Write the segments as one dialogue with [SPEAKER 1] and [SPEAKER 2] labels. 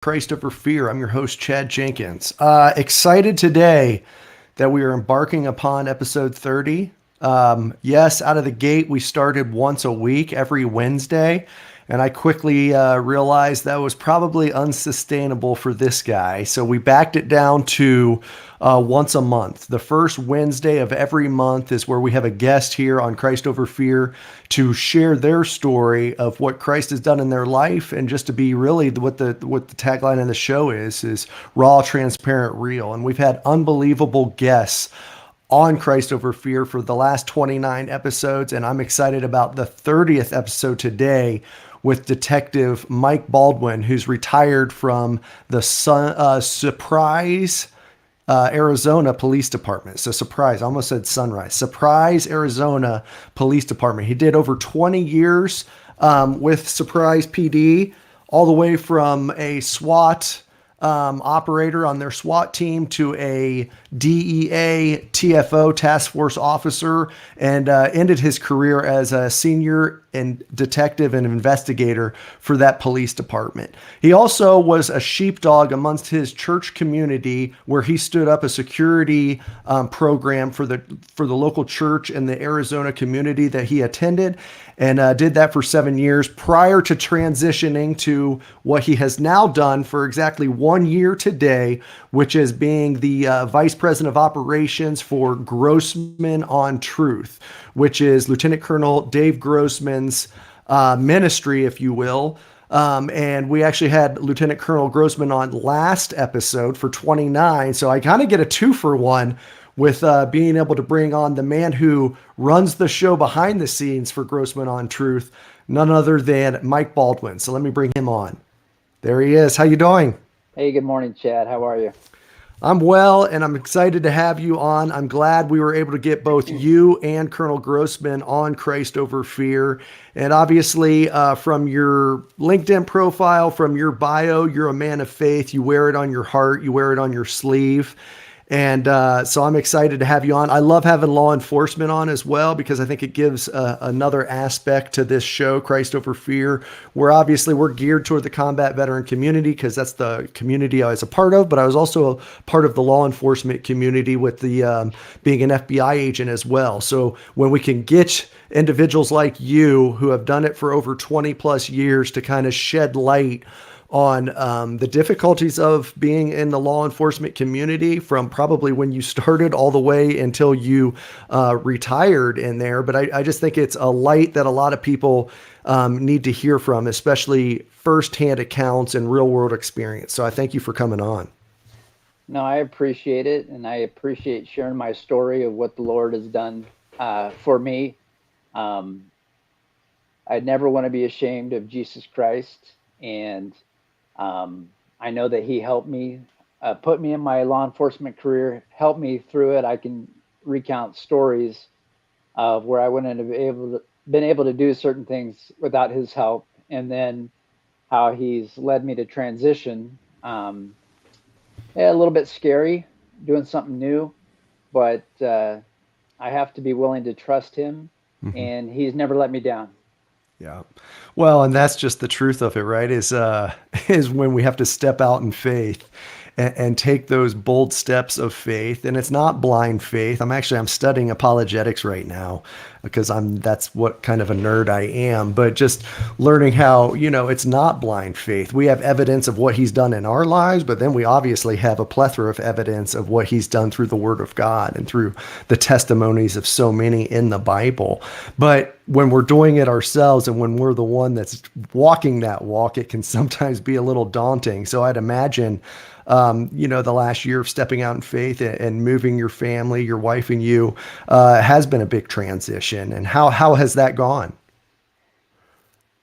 [SPEAKER 1] Christ Over Fear. I'm your host, Chad Jenkins. Excited today that we are embarking upon episode 30. Yes, out of the gate, we started once a week, every Wednesday. And I quickly realized that was probably unsustainable for this guy. So we backed it down to once a month. The first Wednesday of every month is where we have a guest here on Christ Over Fear to share their story of what Christ has done in their life, and just to be really what the tagline of the show is raw, transparent, real. And we've had unbelievable guests on Christ Over Fear for the last 29 episodes, and I'm excited about the 30th episode today with Detective Mike Baldwin, who's retired from the Surprise, Arizona Police Department. So Surprise, I almost said Sunrise. Surprise, Arizona Police Department. He did over 20 years with Surprise PD, all the way from a SWAT operator on their SWAT team to a DEA TFO task force officer, and ended his career as a senior and detective and investigator for that police department. He also was a sheepdog amongst his church community, where he stood up a security program for the local church and the Arizona community that he attended, and did that for 7 years prior to transitioning to what he has now done for exactly 1 year today, which is being the Vice President of Operations for Grossman on Truth, which is Lieutenant Colonel Dave Grossman's ministry, if you will. And we actually had Lieutenant Colonel Grossman on last episode for 29. So I kind of get a 2-for-1 with being able to bring on the man who runs the show behind the scenes for Grossman on Truth, none other than Mike Baldwin. So let me bring him on. There he is. How you doing?
[SPEAKER 2] Hey, good morning, Chad. How are you?
[SPEAKER 1] I'm well, and I'm excited to have you on. I'm glad we were able to get both you and Colonel Grossman on Christ Over Fear. And obviously, from your LinkedIn profile, from your bio, you're a man of faith. You wear it on your heart. You wear it on your sleeve. And so I'm excited to have you on. I love having law enforcement on as well, because I think it gives another aspect to this show, Christ Over Fear, where obviously we're geared toward the combat veteran community, because that's the community I was a part of. But I was also a part of the law enforcement community with the being an FBI agent as well. So when we can get individuals like you who have done it for over 20 plus years to kind of shed light on the difficulties of being in the law enforcement community, from probably when you started all the way until you retired in there. But I just think it's a light that a lot of people need to hear from, especially firsthand accounts and real world experience. So I thank you for coming on.
[SPEAKER 2] No, I appreciate it, and I appreciate sharing my story of what the Lord has done for me. I never want to be ashamed of Jesus Christ, and I know that He helped me, put me in my law enforcement career, helped me through it. I can recount stories of where I wouldn't have been able to do certain things without His help, and then how He's led me to transition. Yeah, a little bit scary doing something new, but I have to be willing to trust Him, and He's never let me down.
[SPEAKER 1] Yeah. Well, and that's just the truth of it, right? Is is when we have to step out in faith and take those bold steps of faith. And it's not blind faith. I'm studying apologetics right now, because that's what kind of a nerd I am. But just learning how, it's not blind faith. We have evidence of what He's done in our lives, but then we obviously have a plethora of evidence of what He's done through the Word of God and through the testimonies of so many in the Bible. But when we're doing it ourselves, and when we're the one that's walking that walk, it can sometimes be a little daunting. So I'd imagine, the last year of stepping out in faith and moving your family, your wife and you, has been a big transition. And how has that gone?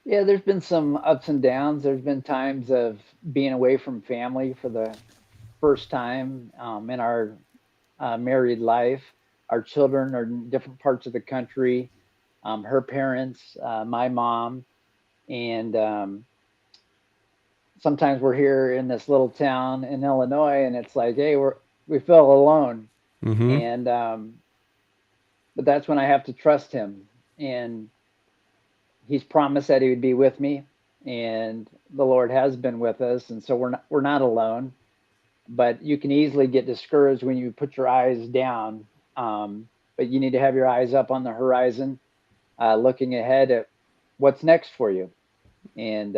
[SPEAKER 2] Yeah, there's been some ups and downs. There's been times of being away from family for the first time in our married life. Our children are in different parts of the country. Her parents, my mom, and sometimes we're here in this little town in Illinois, and it's like, hey, we feel alone,
[SPEAKER 1] Mm-hmm.
[SPEAKER 2] and but that's when I have to trust Him, and He's promised that He would be with me, and the Lord has been with us, and so we're not alone. But you can easily get discouraged when you put your eyes down. But you need to have your eyes up on the horizon, looking ahead at what's next for you. And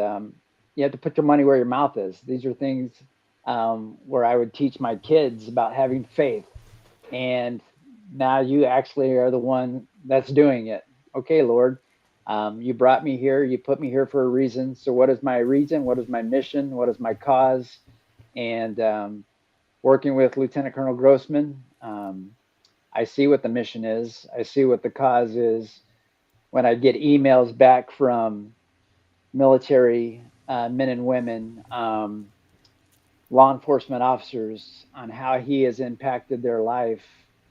[SPEAKER 2] you have to put your money where your mouth is. These are things where I would teach my kids about having faith. And now you actually are the one that's doing it. Okay, Lord, you brought me here. You put me here for a reason. So, what is my reason? What is my mission? What is my cause? And working with Lieutenant Colonel Grossman, I see what the mission is. I see what the cause is. When I get emails back from military men and women, law enforcement officers, on how he has impacted their life,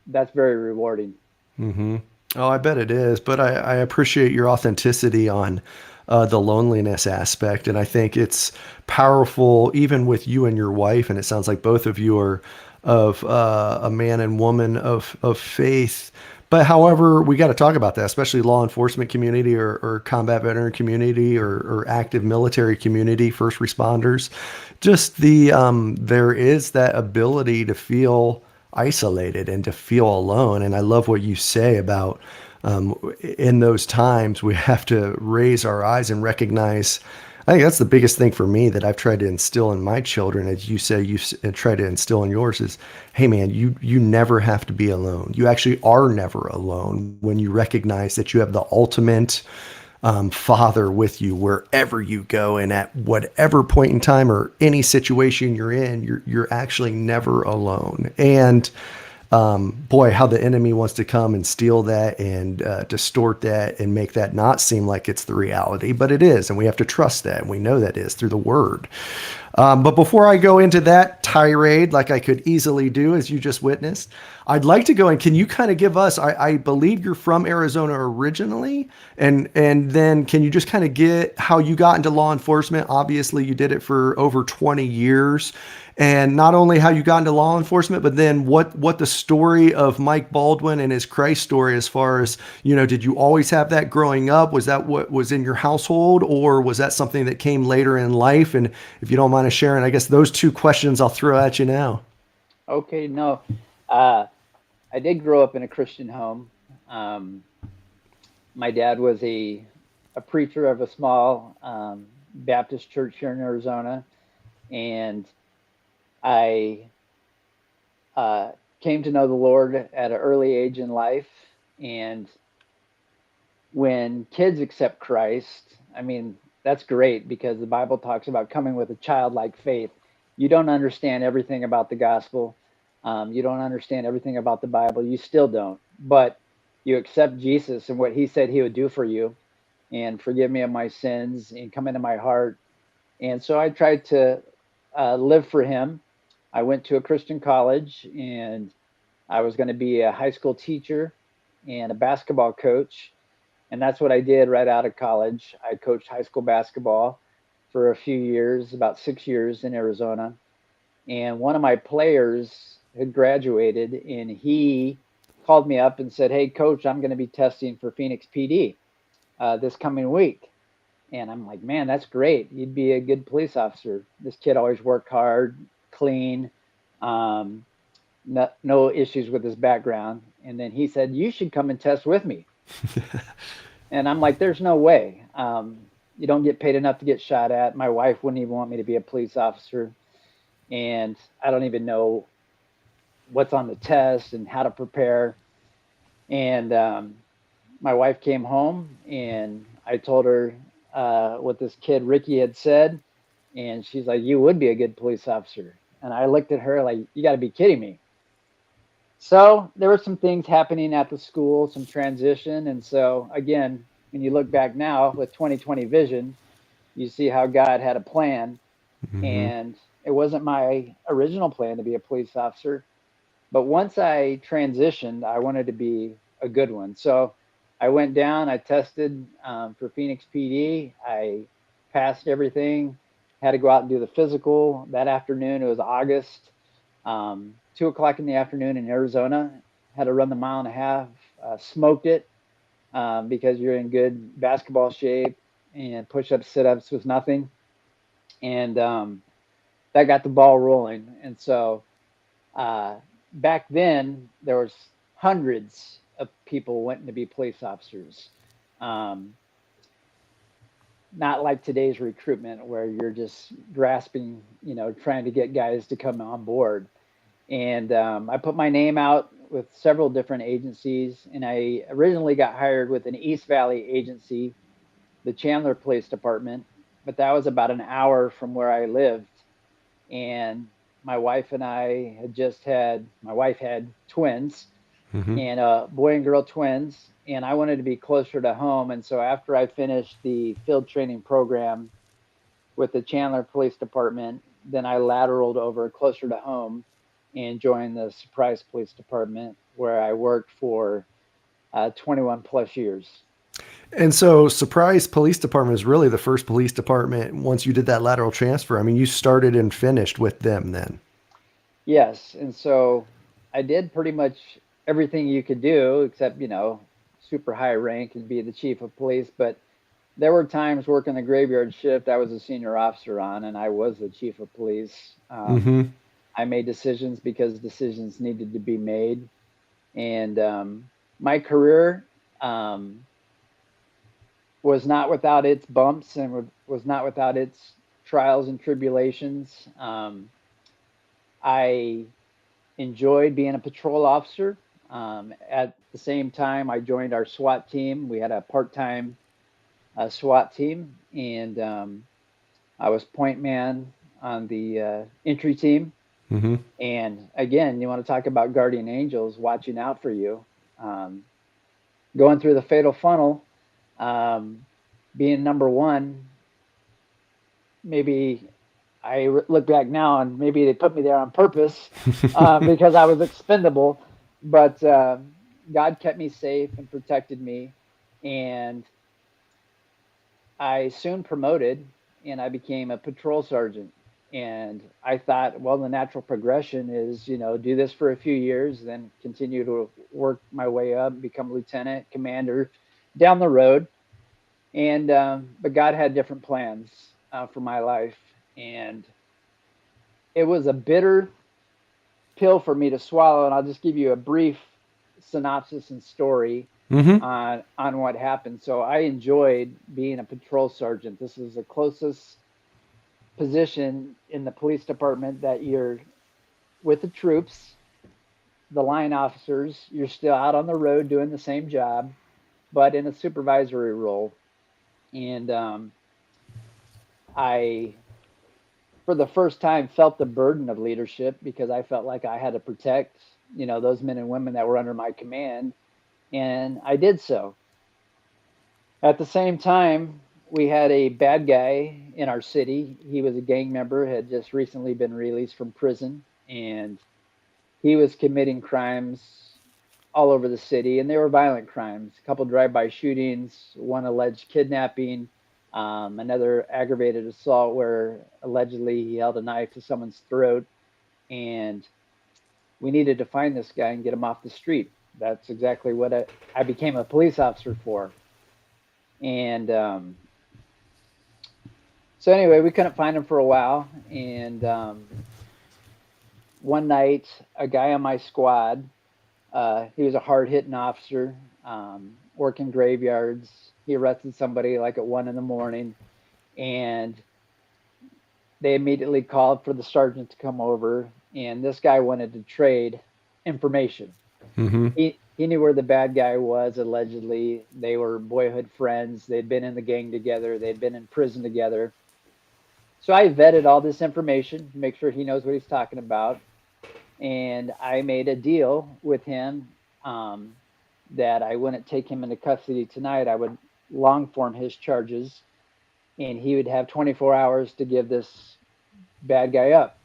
[SPEAKER 2] that's very rewarding.
[SPEAKER 1] Mm-hmm. Oh, I bet it is. But I appreciate your authenticity on the loneliness aspect. And I think it's powerful, even with you and your wife. And it sounds like both of you are of a man and woman of faith. But however, we got to talk about that, especially law enforcement community or combat veteran community or active military community, first responders. Just there is that ability to feel isolated and to feel alone. And I love what you say about in those times we have to raise our eyes and recognize. I think that's the biggest thing for me that I've tried to instill in my children, as you say, try to instill in yours is, hey man, you never have to be alone. You actually are never alone when you recognize that you have the ultimate Father with you wherever you go, and at whatever point in time or any situation you're in, you're actually never alone. And boy, how the enemy wants to come and steal that and distort that and make that not seem like it's the reality, but it is, and we have to trust that, and we know that is through the Word. But before I go into that tirade, like I could easily do, as you just witnessed, I'd like to go and can you kind of give us, I believe you're from Arizona originally, and then can you just kind of get how you got into law enforcement? Obviously, you did it for over 20 years. And not only how you got into law enforcement, but then what the story of Mike Baldwin and his Christ story, as far as, did you always have that growing up? Was that what was in your household, or was that something that came later in life? And if you don't mind sharing, I guess those two questions I'll throw at you now.
[SPEAKER 2] Okay, no, uh, I did grow up in a Christian home. Um, my dad was a preacher of a small Baptist church here in Arizona, and I uh, came to know the Lord at an early age in life. And when kids accept Christ, I mean, that's great because the Bible talks about coming with a childlike faith. You don't understand everything about the gospel. You don't understand everything about the Bible. You still don't. But you accept Jesus and what he said he would do for you and forgive me of my sins and come into my heart. And so I tried to live for him. I went to a Christian college and I was going to be a high school teacher and a basketball coach. And that's what I did right out of college. I coached high school basketball for a few years, about 6 years in Arizona. And one of my players had graduated and he called me up and said, "Hey, coach, I'm going to be testing for Phoenix PD this coming week." And I'm like, "Man, that's great. You'd be a good police officer." This kid always worked hard, clean, um, no issues with his background. And then he said, "You should come and test with me." And I'm like, "There's no way. You don't get paid enough to get shot at. My wife wouldn't even want me to be a police officer. And I don't even know what's on the test and how to prepare." And my wife came home and I told her what this kid, Ricky, had said. And she's like, "You would be a good police officer." And I looked at her like, "You got to be kidding me." So there were some things happening at the school, some transition. And so, again, when you look back now with 2020 vision, you see how God had a plan.
[SPEAKER 1] Mm-hmm.
[SPEAKER 2] And it wasn't my original plan to be a police officer. But once I transitioned, I wanted to be a good one. So I went down, I tested for Phoenix PD. I passed everything, had to go out and do the physical that afternoon. It was August, 2 o'clock in the afternoon in Arizona. Had to run the mile and a half, smoked it because you're in good basketball shape. and push-ups, sit-ups was nothing. And that got the ball rolling. And so uh, back then, there was hundreds of people wanting to be police officers. Um, Not like today's recruitment where you're just grasping, trying to get guys to come on board. And I put my name out with several different agencies, and I originally got hired with an East Valley agency, the Chandler Police Department, but that was about an hour from where I lived. And my wife and I my wife had twins,
[SPEAKER 1] Mm-hmm.
[SPEAKER 2] and boy and girl twins, and I wanted to be closer to home. And so after I finished the field training program with the Chandler Police Department, then I lateraled over closer to home and joined the Surprise Police Department, where I worked for 21 plus years.
[SPEAKER 1] And so, Surprise Police Department is really the first police department once you did that lateral transfer. I mean, you started and finished with them then.
[SPEAKER 2] Yes, and so I did pretty much everything you could do, except super high rank and be the chief of police. But there were times working the graveyard shift I was a senior officer on, and I was the chief of police.
[SPEAKER 1] Mm-hmm.
[SPEAKER 2] I made decisions because decisions needed to be made. And my career was not without its bumps and was not without its trials and tribulations. I enjoyed being a patrol officer. At the same time, I joined our SWAT team. We had a part-time SWAT team, and I was point man on the entry team.
[SPEAKER 1] Mm-hmm.
[SPEAKER 2] And again, you want to talk about guardian angels watching out for you. Um, Going through the fatal funnel, um, being number one, maybe look back now and maybe they put me there on purpose because I was expendable. But God kept me safe and protected me. And I soon promoted and I became a patrol sergeant. And I thought, well, the natural progression is, do this for a few years, then continue to work my way up, become lieutenant, commander down the road. And but God had different plans for my life, and it was a bitter pill for me to swallow. And I'll just give you a brief synopsis and story
[SPEAKER 1] Mm-hmm.
[SPEAKER 2] on what happened. So I enjoyed being a patrol sergeant. This is the closest position in the police department that you're with the troops, the line officers. You're still out on the road doing the same job, but in a supervisory role. And I, for the first time, felt the burden of leadership because I felt like I had to protect, those men and women that were under my command, and I did so. At the same time, we had a bad guy in our city. He was a gang member, had just recently been released from prison, and he was committing crimes all over the city, and they were violent crimes. A couple drive-by shootings, one alleged kidnapping, another aggravated assault where allegedly he held a knife to someone's throat, and we needed to find this guy and get him off the street. That's exactly what I became a police officer for. And so anyway, we couldn't find him for a while, and one night, a guy on my squad, he was a hard-hitting officer, working graveyards. He arrested somebody like at 1 a.m, and they immediately called for the sergeant to come over. And this guy wanted to trade information.
[SPEAKER 1] Mm-hmm.
[SPEAKER 2] He knew where the bad guy was. Allegedly, they were boyhood friends. They'd been in the gang together. They'd been in prison together. So I vetted all this information to make sure he knows what he's talking about. And I made a deal with him that I wouldn't take him into custody tonight. I would long form his charges, and he would have 24 hours to give this bad guy up.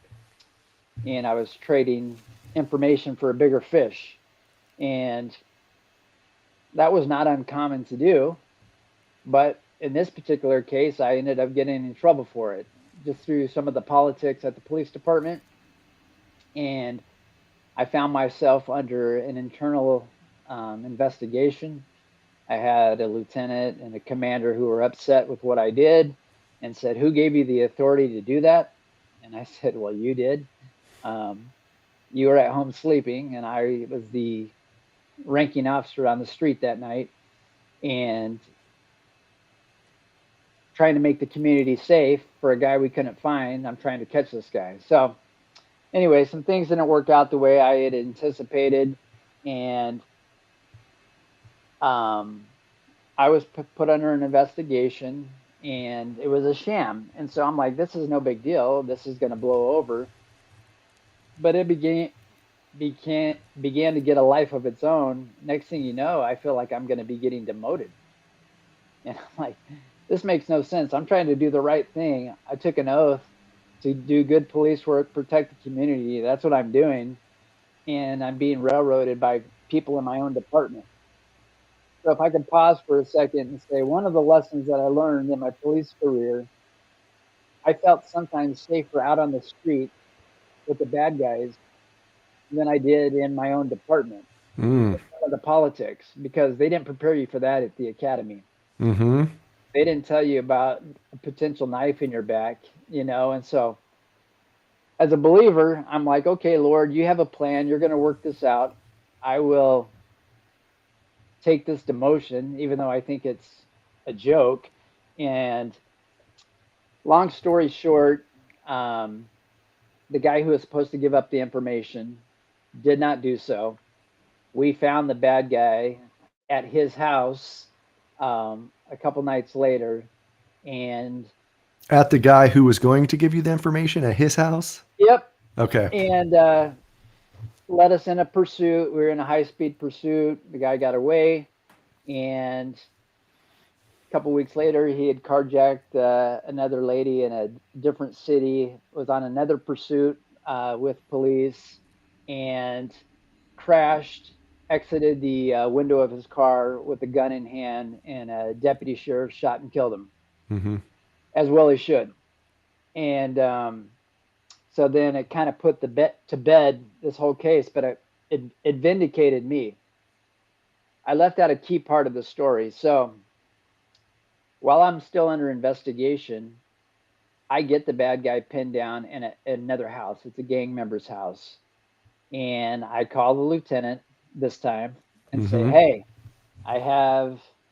[SPEAKER 2] And I was trading information for a bigger fish. And that was not uncommon to do. But in this particular case, I ended up getting in trouble for it just through some of the politics at the police department. And I found myself under an internal investigation. I had a lieutenant and a commander who were upset with what I did and said, "Who gave you the authority to do that?" And I said, "Well, you did. You were at home sleeping, and I was the ranking officer on the street that night and trying to make the community safe for a guy we couldn't find. I'm trying to catch this guy." So, anyway, some things didn't work out the way I had anticipated, and I was put under an investigation, and it was a sham. And so I'm like, this is no big deal. This is going to blow over. But it began to get a life of its own. Next thing you know, I feel like I'm going to be getting demoted. And I'm like, this makes no sense. I'm trying to do the right thing. I took an oath to do good police work, protect the community. That's what I'm doing. And I'm being railroaded by people in my own department. So if I could pause for a second and say, one of the lessons that I learned in my police career, I felt sometimes safer out on the street with the bad guys than I did in my own department.
[SPEAKER 1] Mm.
[SPEAKER 2] The politics, because they didn't prepare you for that at the academy.
[SPEAKER 1] Mm-hmm.
[SPEAKER 2] They didn't tell you about a potential knife in your back, and so as a believer, I'm like, okay, Lord, you have a plan. You're going to work this out. I will take this demotion, even though I think it's a joke. And long story short, the guy who was supposed to give up the information did not do so. We found the bad guy at his house a couple nights later, and
[SPEAKER 1] At the guy who was going to give you the information at his house?
[SPEAKER 2] yep,
[SPEAKER 1] Okay.
[SPEAKER 2] and led us in a pursuit. We were in a high-speed pursuit. The guy got away, and a couple weeks later, he had carjacked another lady in a different city. Was on another pursuit with police, and crashed. Exited the window of his car with a gun in hand, and a deputy sheriff shot and killed him,
[SPEAKER 1] Mm-hmm.
[SPEAKER 2] as well he should. And so then it kind of put to bed this whole case, but it vindicated me. I left out a key part of the story. So while I'm still under investigation, I get the bad guy pinned down in another house. It's a gang member's house. And I call the lieutenant this time and say,
[SPEAKER 1] Mm-hmm.
[SPEAKER 2] "Hey,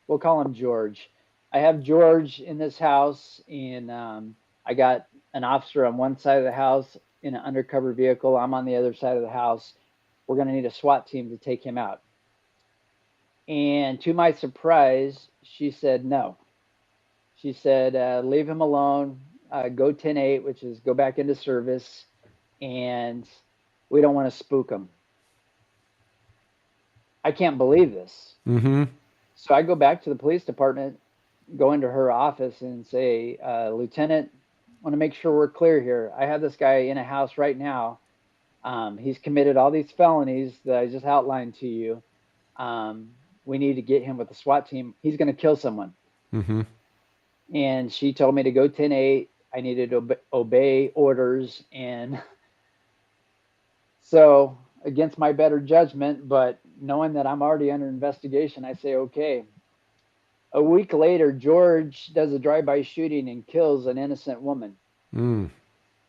[SPEAKER 2] we'll call him George. I have George in this house, and I got an officer on one side of the house in an undercover vehicle. I'm on the other side of the house. We're going to need a SWAT team to take him out." And to my surprise, she said no. She said, "Leave him alone. Go 10-8, which is go back into service, and we don't want to spook him." I can't believe this.
[SPEAKER 1] Mm-hmm.
[SPEAKER 2] So I go back to the police department, go into her office and say, "Lieutenant, I want to make sure we're clear here. I have this guy in a house right now. He's committed all these felonies that I just outlined to you. We need to get him with the SWAT team. He's going to kill someone."
[SPEAKER 1] Mm-hmm.
[SPEAKER 2] And she told me to go 10-8. I needed to obey orders. And so, against my better judgment, but knowing that I'm already under investigation, I say, okay. A week later, George does a drive-by shooting and kills an innocent woman,
[SPEAKER 1] Mm.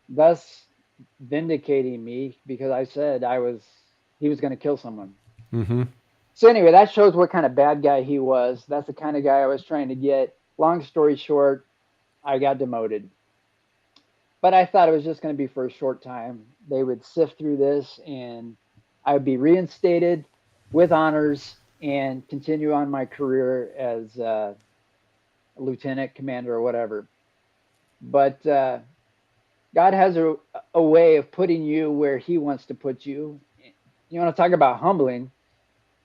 [SPEAKER 2] thus vindicating me because I said he was going to kill someone.
[SPEAKER 1] Mm-hmm.
[SPEAKER 2] So anyway, that shows what kind of bad guy he was. That's the kind of guy I was trying to get. Long story short, I got demoted. But I thought it was just going to be for a short time. They would sift through this, and I would be reinstated with honors and continue on my career as a lieutenant, commander, or whatever. But God has a way of putting you where He wants to put you. You want to talk about humbling?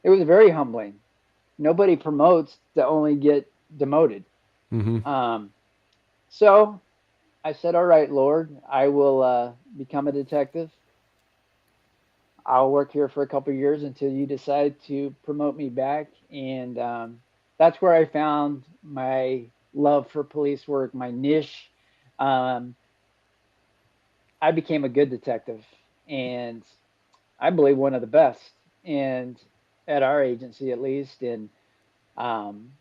[SPEAKER 2] It was very humbling. Nobody promotes to only get demoted.
[SPEAKER 1] Mm-hmm.
[SPEAKER 2] So I said, "All right, Lord, I will become a detective. I'll work here for a couple of years until you decide to promote me back." And that's where I found my love for police work, my niche. Um, I became a good detective, and I believe one of the best, and at our agency at least. And Um,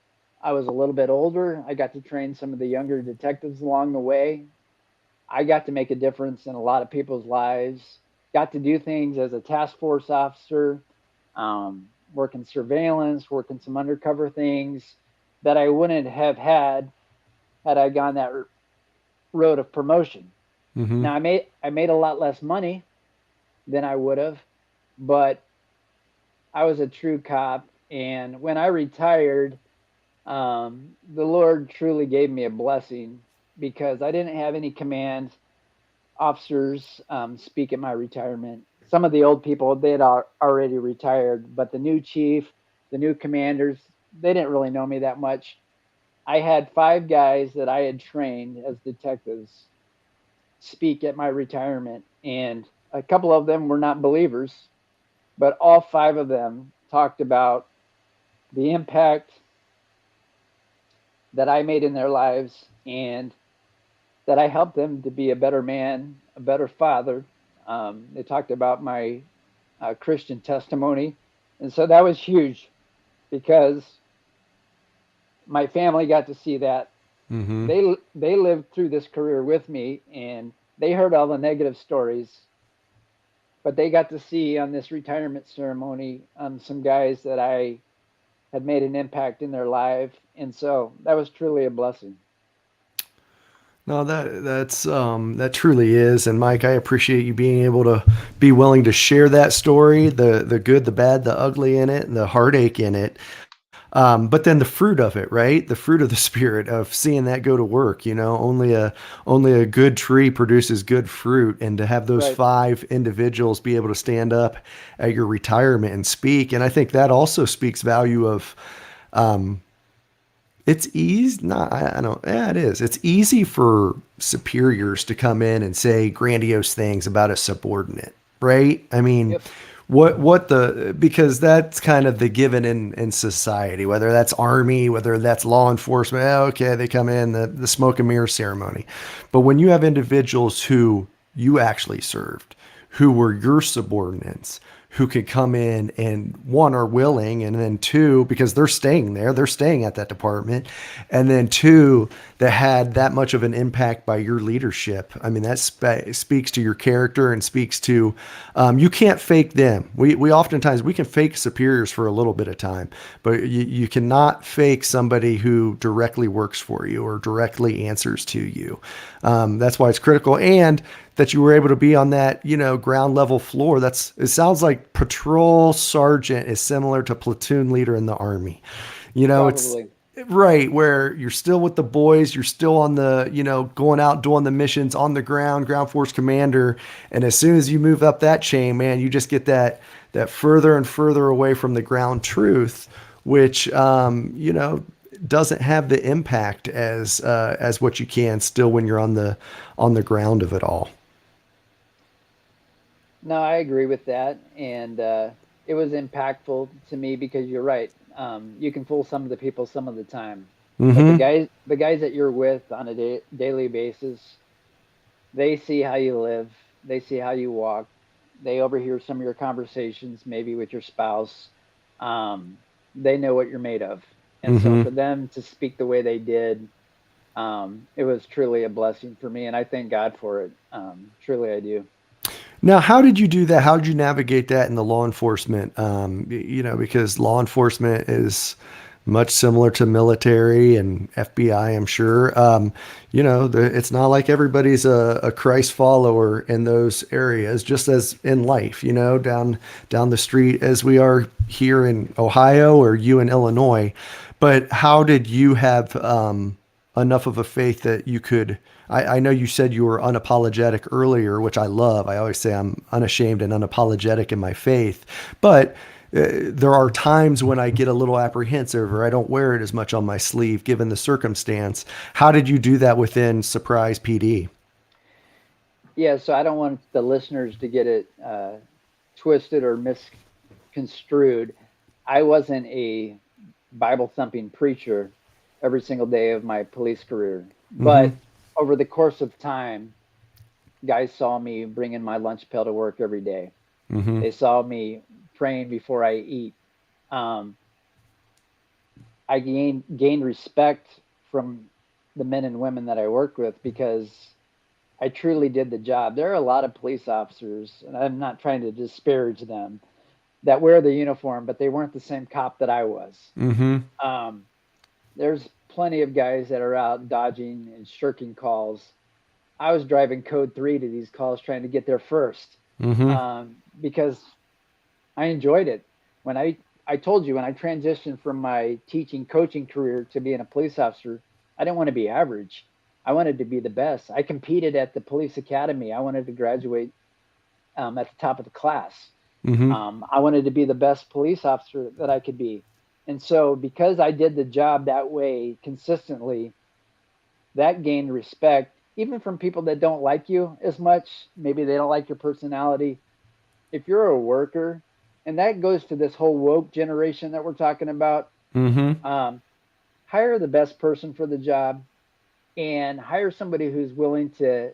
[SPEAKER 2] I was a little bit older. I got to train some of the younger detectives along the way. I got to make a difference in a lot of people's lives. Got to do things as a task force officer, working surveillance, working some undercover things that I wouldn't have had I gone that road of promotion.
[SPEAKER 1] Mm-hmm.
[SPEAKER 2] Now I made a lot less money than I would have, but I was a true cop. And when I retired, the Lord truly gave me a blessing because I didn't have any command officers speak at my retirement. Some of the old people, they had already retired, but the new chief, the new commanders, they didn't really know me that much. I had 5 guys that I had trained as detectives speak at my retirement, and a couple of them were not believers, but all 5 of them talked about the impact that I made in their lives and that I helped them to be a better man, a better father. They talked about my Christian testimony. And so that was huge because my family got to see that.
[SPEAKER 1] Mm-hmm.
[SPEAKER 2] They lived through this career with me and they heard all the negative stories, but they got to see on this retirement ceremony some guys that I had made an impact in their life. And so that was truly a blessing.
[SPEAKER 1] No, that truly is. And Mike, I appreciate you being able to be willing to share that story, the good, the bad, the ugly in it, and the heartache in it. But then the fruit of it, right? The fruit of the spirit of seeing that go to work. Only a good tree produces good fruit, and to have those
[SPEAKER 2] Right.
[SPEAKER 1] 5 individuals be able to stand up at your retirement and speak, and I think that also speaks value of it's easy. Not, I don't. Yeah, it is. It's easy for superiors to come in and say grandiose things about a subordinate, right? I mean,
[SPEAKER 2] Yep.
[SPEAKER 1] what the because that's kind of the given in society. Whether that's army, whether that's law enforcement. Okay, they come in the smoke and mirror ceremony, but when you have individuals who you actually served, who were your subordinates, who could come in and one are willing, and then two, because they're staying there, they're staying at that department, and then two, that had that much of an impact by your leadership. I mean, that speaks to your character and speaks to you can't fake them. We oftentimes we can fake superiors for a little bit of time, but you cannot fake somebody who directly works for you or directly answers to you. That's why it's critical. And that you were able to be on that, ground level floor. It sounds like patrol sergeant is similar to platoon leader in the army. It's
[SPEAKER 2] Probably.
[SPEAKER 1] right where you're still with the boys, you're still on the, going out doing the missions on the ground force commander. And as soon as you move up that chain, man, you just get that further and further away from the ground truth, which, doesn't have the impact as what you can still when you're on the ground of it all.
[SPEAKER 2] No, I agree with that, and it was impactful to me because you're right. You can fool some of the people some of the time, but the
[SPEAKER 1] Mm-hmm.
[SPEAKER 2] guys that you're with on a daily basis, they see how you live, they see how you walk, they overhear some of your conversations, maybe with your spouse. Um, they know what you're made of, and so
[SPEAKER 1] Mm-hmm.
[SPEAKER 2] for them to speak the way they did, it was truly a blessing for me, and I thank God for it. Truly, I do.
[SPEAKER 1] Now, how did you do that? How did you navigate that in the law enforcement? Because law enforcement is much similar to military and FBI, I'm sure. It's not like everybody's a Christ follower in those areas, just as in life, down the street as we are here in Ohio or you in Illinois. But how did you have enough of a faith that you could? I know you said you were unapologetic earlier, which I love. I always say I'm unashamed and unapologetic in my faith. But there are times when I get a little apprehensive or I don't wear it as much on my sleeve given the circumstance. How did you do that within Surprise PD?
[SPEAKER 2] Yeah, so I don't want the listeners to get it twisted or misconstrued. I wasn't a Bible thumping preacher every single day of my police career,
[SPEAKER 1] Mm-hmm.
[SPEAKER 2] but over the course of time, guys saw me bringing my lunch pail to work every day.
[SPEAKER 1] Mm-hmm.
[SPEAKER 2] They saw me praying before I eat. Um, I gained respect from the men and women that I worked with because I truly did the job. There are a lot of police officers, and I'm not trying to disparage them, that wear the uniform, but they weren't the same cop that I was.
[SPEAKER 1] Mm-hmm.
[SPEAKER 2] Um, there's plenty of guys that are out dodging and shirking calls. I was driving code 3 to these calls trying to get there first,
[SPEAKER 1] Mm-hmm.
[SPEAKER 2] because I enjoyed it. When I told you when I transitioned from my teaching coaching career to being a police officer, I didn't want to be average. I wanted to be the best. I competed at the police academy. I wanted to graduate at the top of the class.
[SPEAKER 1] Mm-hmm.
[SPEAKER 2] I wanted to be the best police officer that I could be. And so, because I did the job that way consistently, that gained respect, even from people that don't like you as much. Maybe they don't like your personality. If you're a worker, and that goes to this whole woke generation that we're talking about,
[SPEAKER 1] Mm-hmm.
[SPEAKER 2] um, hire the best person for the job and hire somebody who's willing to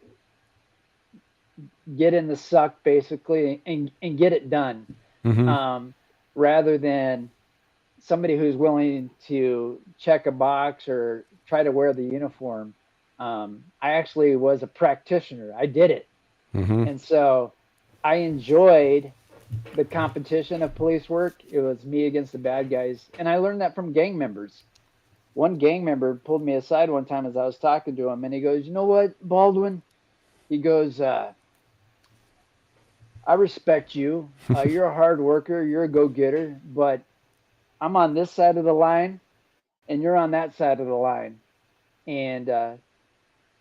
[SPEAKER 2] get in the suck basically and get it done,
[SPEAKER 1] Mm-hmm.
[SPEAKER 2] um, rather than somebody who's willing to check a box or try to wear the uniform. I actually was a practitioner. I did it.
[SPEAKER 1] Mm-hmm.
[SPEAKER 2] And so I enjoyed the competition of police work. It was me against the bad guys. And I learned that from gang members. One gang member pulled me aside one time as I was talking to him, and he goes, "You know what, Baldwin?" He goes, "I respect you. You're a hard worker. You're a go getter, but I'm on this side of the line, and you're on that side of the line. And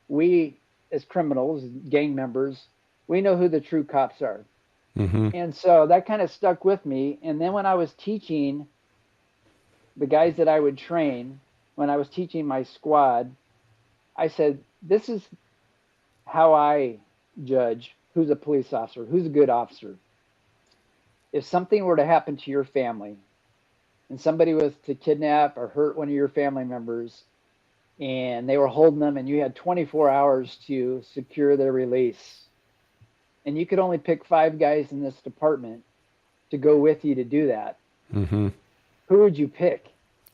[SPEAKER 2] we, as criminals, gang members, we know who the true cops are."
[SPEAKER 1] Mm-hmm.
[SPEAKER 2] And so that kind of stuck with me. And then when I was teaching the guys that I would train, when I was teaching my squad, I said, "This is how I judge who's a police officer, who's a good officer. If something were to happen to your family and somebody was to kidnap or hurt one of your family members and they were holding them and you had 24 hours to secure their release, and you could only pick 5 guys in this department to go with you to do that,
[SPEAKER 1] Mm-hmm.
[SPEAKER 2] who would you pick?"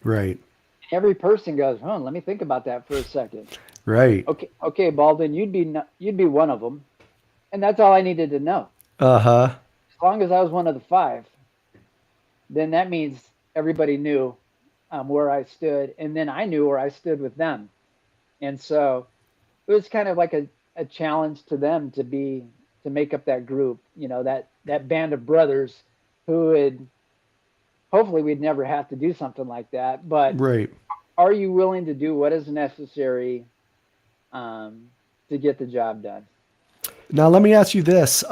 [SPEAKER 1] Right.
[SPEAKER 2] Every person goes, "Oh, let me think about that for a second."
[SPEAKER 1] Right.
[SPEAKER 2] Okay, Baldwin, you'd be one of them, and that's all I needed to know.
[SPEAKER 1] Uh-huh.
[SPEAKER 2] As long as I was one of the 5, then that means everybody knew where I stood, and then I knew where I stood with them. And so it was kind of like a challenge to them to make up that group, that band of brothers who would hopefully we'd never have to do something like that. But
[SPEAKER 1] Right.
[SPEAKER 2] are you willing to do what is necessary to get the job done?
[SPEAKER 1] Now, let me ask you this,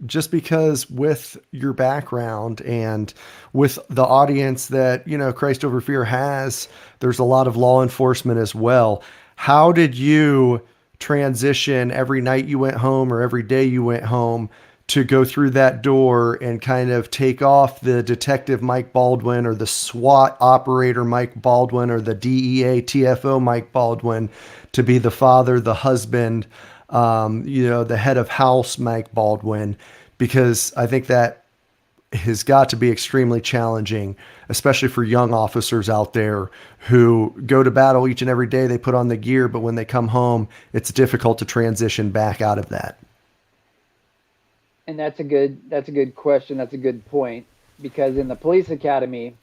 [SPEAKER 1] just because with your background and with the audience that, Christ Over Fear has, there's a lot of law enforcement as well. How did you transition every night you went home or every day you went home to go through that door and kind of take off the detective Mike Baldwin or the SWAT operator Mike Baldwin or the DEA TFO Mike Baldwin to be the father, the husband, the head of house Mike Baldwin? Because I think that has got to be extremely challenging, especially for young officers out there who go to battle each and every day. They put on the gear, but when they come home, it's difficult to transition back out of that.
[SPEAKER 2] And that's a good question. That's a good point, because in the police academy,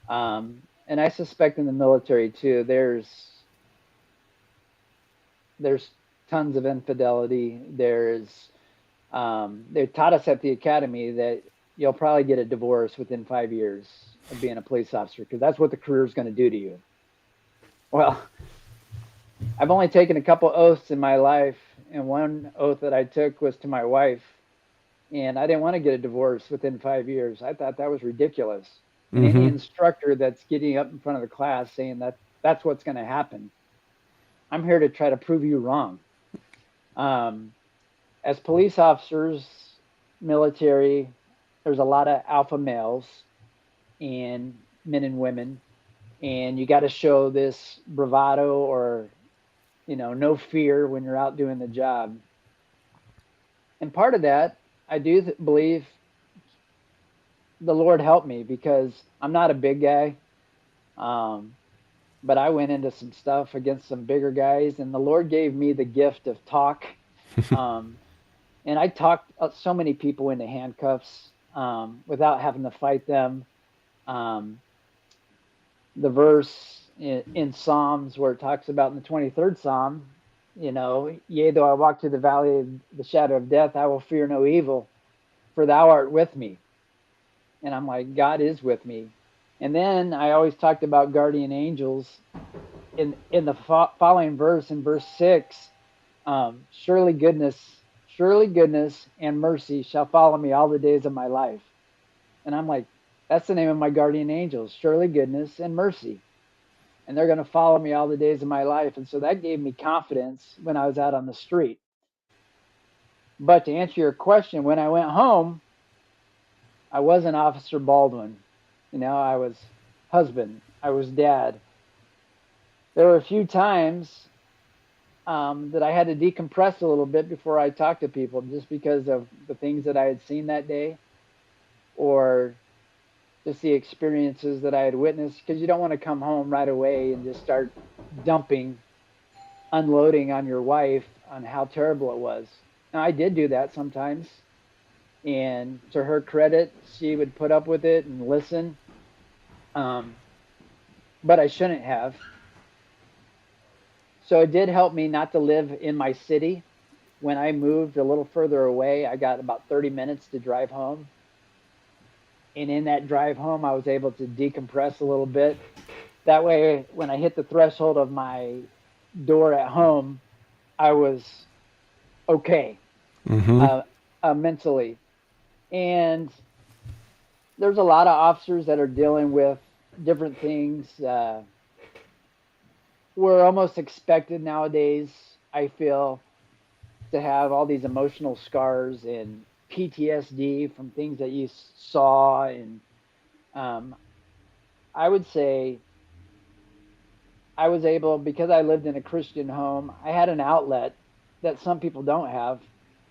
[SPEAKER 2] and I suspect in the military too, there's tons of infidelity. They taught us at the academy that you'll probably get a divorce within 5 years of being a police officer, because that's what the career is going to do to you. Well, I've only taken a couple oaths in my life, and one oath that I took was to my wife, and I didn't want to get a divorce within 5 years. I thought that was ridiculous. And any
[SPEAKER 1] Mm-hmm.
[SPEAKER 2] instructor that's getting up in front of the class saying that that's what's going to happen, I'm here to try to prove you wrong. As police officers, military, there's a lot of alpha males and men and women, and you got to show this bravado or no fear when you're out doing the job. And part of that, I do believe the Lord helped me, because I'm not a big guy. Um, but I went into some stuff against some bigger guys, and the Lord gave me the gift of talk. Um, and I talked so many people into handcuffs without having to fight them. Um, the verse in Psalms where it talks about in the 23rd Psalm, yea, though I walk through the valley of the shadow of death, I will fear no evil, for thou art with me. And I'm like, God is with me. And then I always talked about guardian angels in the following verse, in verse 6, surely goodness and mercy shall follow me all the days of my life. And I'm like, that's the name of my guardian angels, surely goodness and mercy. And they're going to follow me all the days of my life. And so that gave me confidence when I was out on the street. But to answer your question, when I went home, I wasn't Officer Baldwin. I was husband, I was dad. There were a few times that I had to decompress a little bit before I talked to people, just because of the things that I had seen that day, or just the experiences that I had witnessed, because you don't want to come home right away and just start dumping, unloading on your wife on how terrible it was. Now, I did do that sometimes, and to her credit, she would put up with it and listen. Um, but I shouldn't have. So it did help me not to live in my city. When I moved a little further away, I got about 30 minutes to drive home. And in that drive home, I was able to decompress a little bit. That way, when I hit the threshold of my door at home, I was okay
[SPEAKER 1] Mm-hmm.
[SPEAKER 2] mentally. And there's a lot of officers that are dealing with different things. We're almost expected nowadays, I feel, to have all these emotional scars and PTSD from things that you saw. And um, I would say I was able, because I lived in a Christian home, I had an outlet that some people don't have.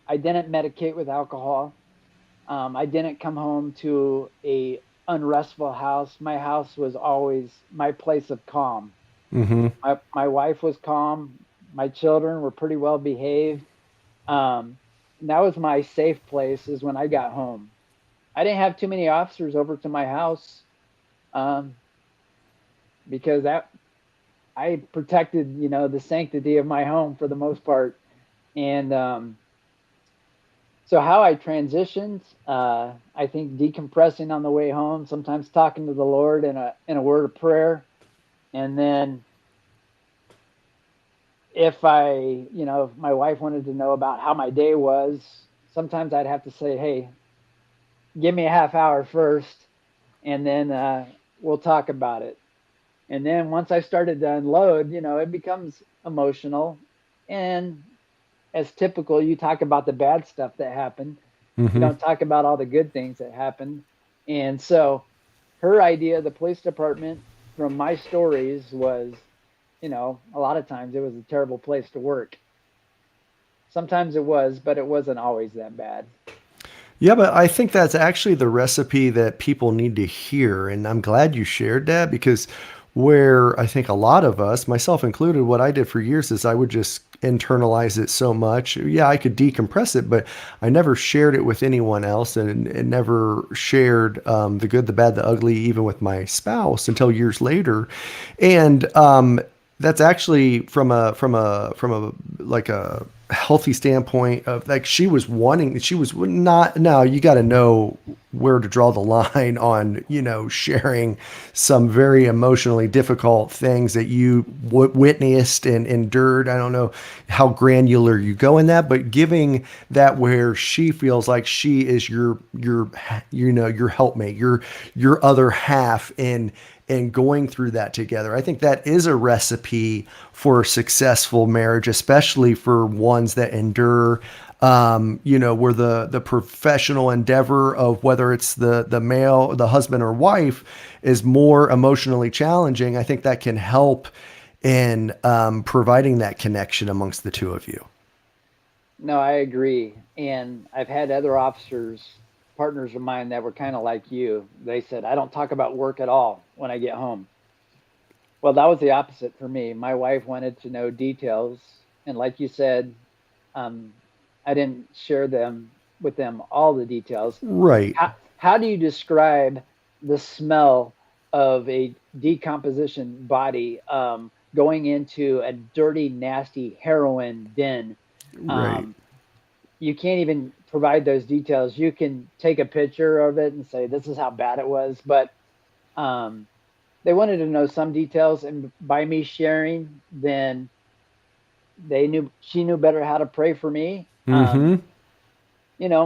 [SPEAKER 2] I didn't medicate with alcohol. I didn't come home to a unrestful house. My house was always my place of calm.
[SPEAKER 1] Mm-hmm.
[SPEAKER 2] My wife was calm. My children were pretty well behaved. And that was my safe place, is when I got home. I didn't have too many officers over to my house, um, because that I protected, the sanctity of my home for the most part. And so how I transitioned, I think decompressing on the way home, sometimes talking to the Lord in a word of prayer, and then if my wife wanted to know about how my day was, sometimes I'd have to say, hey, give me a half hour first, and then we'll talk about it. And then once I started to unload, it becomes emotional. And as typical, you talk about the bad stuff that happened. You
[SPEAKER 1] Mm-hmm.
[SPEAKER 2] don't talk about all the good things that happened. And so her idea of the police department, from my stories, was, a lot of times it was a terrible place to work. Sometimes it was, but it wasn't always that bad.
[SPEAKER 1] Yeah, but I think that's actually the recipe that people need to hear. And I'm glad you shared that, because where I think a lot of us, myself included, what I did for years is I would just internalize it so much. Yeah, I could decompress it, but I never shared it with anyone else, and never shared the good, the bad, the ugly, even with my spouse until years later. And that's actually from a like a healthy standpoint of, like, she was not, no, you got to know where to draw the line on, sharing some very emotionally difficult things that you witnessed and endured. I don't know how granular you go in that, but giving that where she feels like she is your helpmate, your other half in and going through that together. I think that is a recipe for a successful marriage, especially for ones that endure, where the professional endeavor of, whether it's the male, the husband or wife, is more emotionally challenging. I think that can help in providing that connection amongst the two of you.
[SPEAKER 2] No, I agree. And I've had other officers, partners of mine, that were kind of like you. They said, I don't talk about work at all when I get home. Well, that was the opposite for me. My wife wanted to know details, and like you said, um, I didn't share them with them all the details.
[SPEAKER 1] Right.
[SPEAKER 2] How do you describe the smell of a decomposition body going into a dirty, nasty heroin den?
[SPEAKER 1] Right.
[SPEAKER 2] Um, you can't even provide those details. You can take a picture of it and say this is how bad it was, but um, they wanted to know some details, and by me sharing, then she knew better how to pray for me.
[SPEAKER 1] Mm-hmm.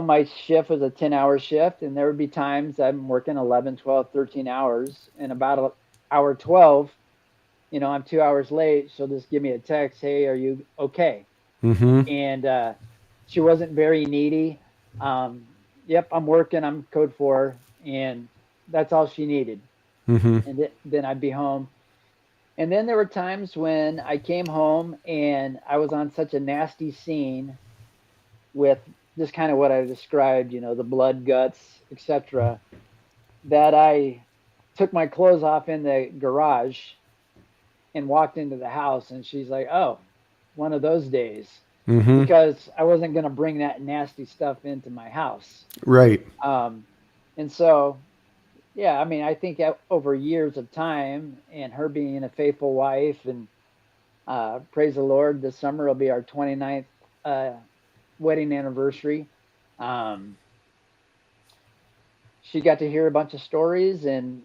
[SPEAKER 2] My shift was a 10-hour shift, and there would be times I'm working 11, 12, 13 hours, and about hour 12, I'm 2 hours late. She'll just give me a text, hey, are you okay?
[SPEAKER 1] Mm-hmm.
[SPEAKER 2] And she wasn't very needy. Um, yep, I'm working, I'm code 4, and that's all she needed.
[SPEAKER 1] Mm-hmm.
[SPEAKER 2] And then I'd be home. And then there were times when I came home and I was on such a nasty scene with just kind of what I described, the blood, guts, etc., that I took my clothes off in the garage and walked into the house. And she's like, oh, one of those days,
[SPEAKER 1] Mm-hmm.
[SPEAKER 2] because I wasn't going to bring that nasty stuff into my house.
[SPEAKER 1] Right.
[SPEAKER 2] Um, and so, yeah, I mean, I think over years of time and her being a faithful wife, and praise the Lord, this summer will be our 29th uh, wedding anniversary. Um, she got to hear a bunch of stories, and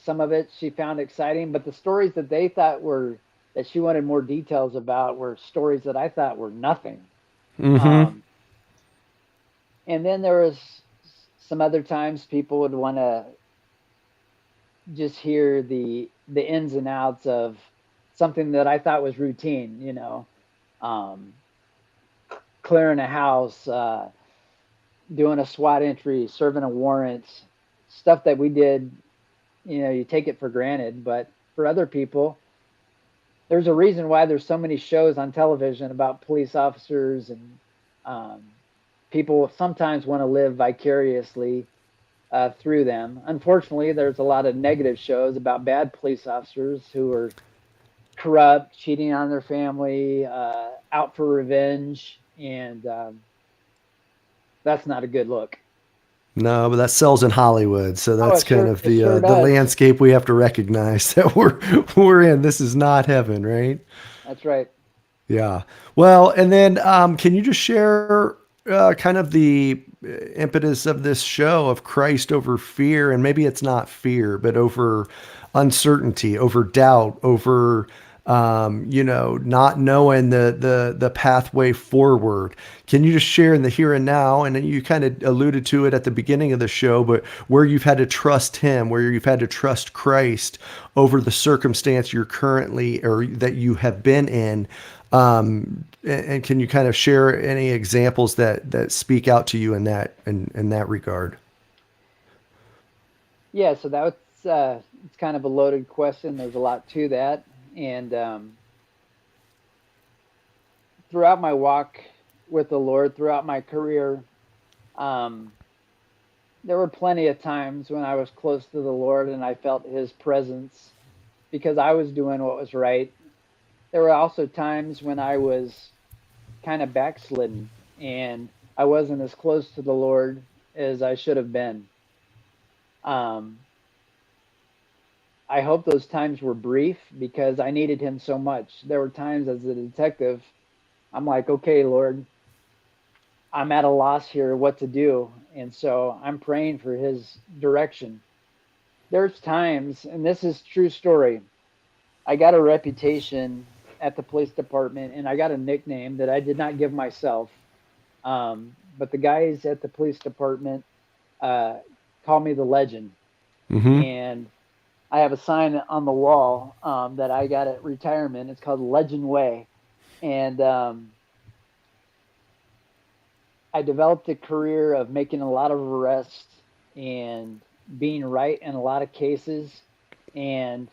[SPEAKER 2] some of it she found exciting, but the stories that they thought were that she wanted more details about were stories that I thought were nothing.
[SPEAKER 1] Mm-hmm.
[SPEAKER 2] Um, and then there was some other times people would want to just hear the ins and outs of something that I thought was routine, um, clearing a house, doing a SWAT entry, serving a warrant, stuff that we did. You take it for granted, but for other people, there's a reason why there's so many shows on television about police officers, and um, people sometimes want to live vicariously through them. Unfortunately, there's a lot of negative shows about bad police officers who are corrupt, cheating on their family, out for revenge, and that's not a good look.
[SPEAKER 1] No, but that sells in Hollywood, so
[SPEAKER 2] Oh,
[SPEAKER 1] that's kind of
[SPEAKER 2] it sure
[SPEAKER 1] the
[SPEAKER 2] does.
[SPEAKER 1] landscape we have to recognize that we're in. This is not heaven, right?
[SPEAKER 2] That's right.
[SPEAKER 1] Yeah. Well, and then can you just share kind of the impetus of this show of Christ over fear? And maybe it's not fear, but over uncertainty, over doubt, over not knowing the pathway forward. Can you just share in the here and now? And you kind of alluded to it at the beginning of the show, but where you've had to trust Him, where you've had to trust Christ over the circumstance you're currently or that you have been in. And can you kind of share any examples that speak out to you in that regard?
[SPEAKER 2] Yeah, so that's it's kind of a loaded question. There's a lot to that, and throughout my walk with the Lord, throughout my career, um, there were plenty of times when I was close to the Lord and I felt His presence because I was doing what was right. There were also times when I was kind of backslidden and I wasn't as close to the Lord as I should have been. Um, I hope those times were brief because I needed Him so much. There were times as a detective, I'm like, okay, Lord, I'm at a loss here what to do. And so I'm praying for His direction. There's times, and this is true story, I got a reputation at the police department and I got a nickname that I did not give myself. But the guys at the police department uh, call me the legend.
[SPEAKER 1] Mm-hmm.
[SPEAKER 2] And I have a sign on the wall that I got at retirement. It's called Legend Way. And I developed a career of making a lot of arrests and being right in a lot of cases. And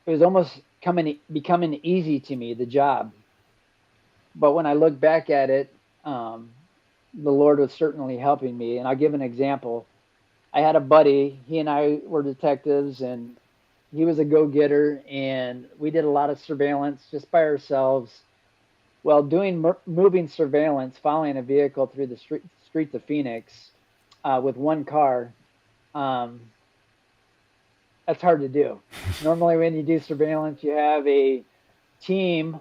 [SPEAKER 2] it was almost becoming easy to me, the job. But when I look back at it, um, the Lord was certainly helping me. And I'll give an example. I had a buddy, he and I were detectives, and he was a go-getter, and we did a lot of surveillance just by ourselves. Well, doing moving surveillance, following a vehicle through the streets of Phoenix with one car, um, that's hard to do. Normally, when you do surveillance, you have a team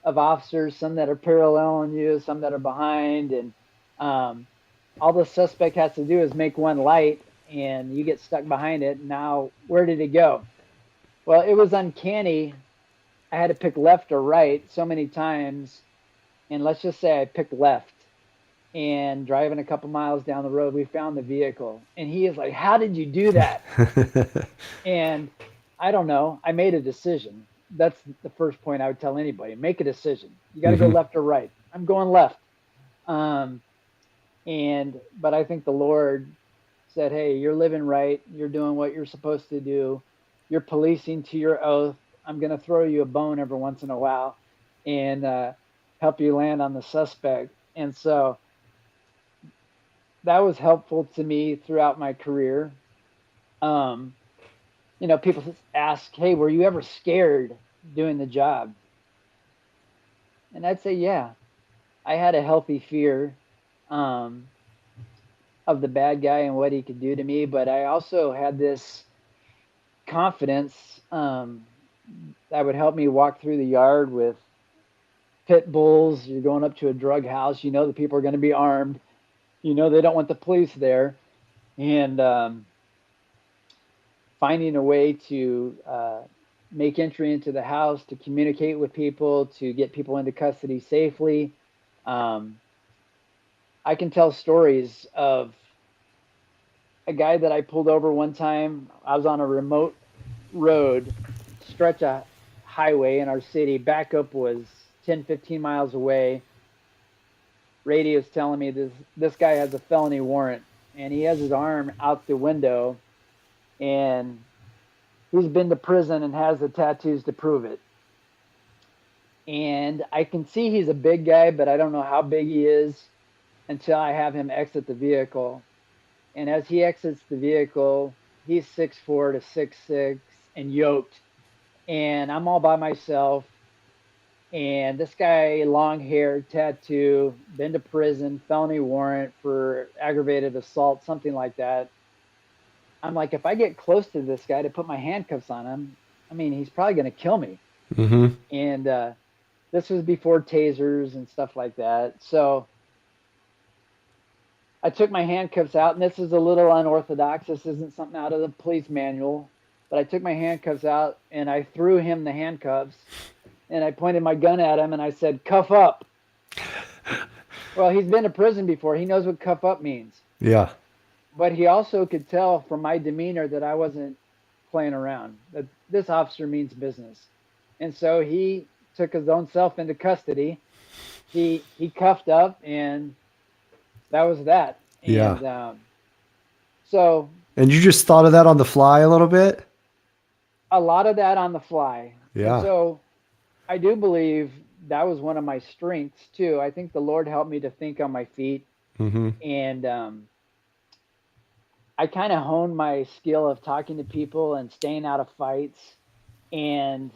[SPEAKER 2] of officers, some that are paralleling you, some that are behind, and um, all the suspect has to do is make one light, and you get stuck behind it. Now, where did it go? Well, it was uncanny. I had to pick left or right so many times, and let's just say I picked left. And driving a couple miles down the road, we found the vehicle, and he is like, "How did you do that?" And I don't know. I made a decision. That's the first point I would tell anybody: make a decision. You got to go left or right. I'm going left. Um, but I think the Lord said, "Hey, you're living right. You're doing what you're supposed to do. You're policing to your oath. I'm going to throw you a bone every once in a while and help you land on the suspect." And so that was helpful to me throughout my career. Um, People ask, "Hey, were you ever scared doing the job?" And I'd say, yeah, I had a healthy fear um, of the bad guy and what he could do to me, but I also had this confidence that would help me walk through the yard with pit bulls. You're going up to a drug house, the people are going to be armed, they don't want the police there, and finding a way to make entry into the house, to communicate with people, to get people into custody safely. I can tell stories of a guy that I pulled over one time. I was on a remote road, stretch of highway in our city. Backup was 10, 15 miles away. Radio's telling me this guy has a felony warrant, and he has his arm out the window, and he's been to prison and has the tattoos to prove it. And I can see he's a big guy, but I don't know how big he is until I have him exit the vehicle. And as he exits the vehicle, he's 6'4" to 6'6" and yoked. And I'm all by myself. And this guy, long hair, tattoo, been to prison, felony warrant for aggravated assault, something like that. I'm like, if I get close to this guy to put my handcuffs on him, I mean, he's probably going to kill me. And this was before tasers and stuff like that. So I took my handcuffs out, and this is a little unorthodox. This isn't something out of the police manual, but I took my handcuffs out and I threw him the handcuffs, and I pointed my gun at him and I said, "Cuff up." Well, he's been to prison before. He knows what cuff up means.
[SPEAKER 1] Yeah.
[SPEAKER 2] But he also could tell from my demeanor that I wasn't playing around, that this officer means business. And so he took his own self into custody. He cuffed up, and that was that.
[SPEAKER 1] Yeah.
[SPEAKER 2] And so.
[SPEAKER 1] And you just thought of that on the fly a little bit?
[SPEAKER 2] A lot of that on the fly.
[SPEAKER 1] Yeah.
[SPEAKER 2] And so I do believe that was one of my strengths too. I think the Lord helped me to think on my feet. And I kind of honed my skill of talking to people and staying out of fights. And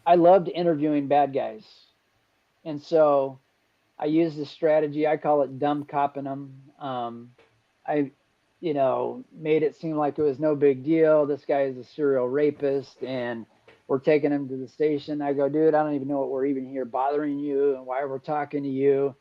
[SPEAKER 2] I loved interviewing bad guys. And so I used this strategy. I call it dumb copping them. I made it seem like it was no big deal. This guy is a serial rapist, and we're taking him to the station. I go, "Dude, I don't even know what we're even here bothering you and why we're talking to you.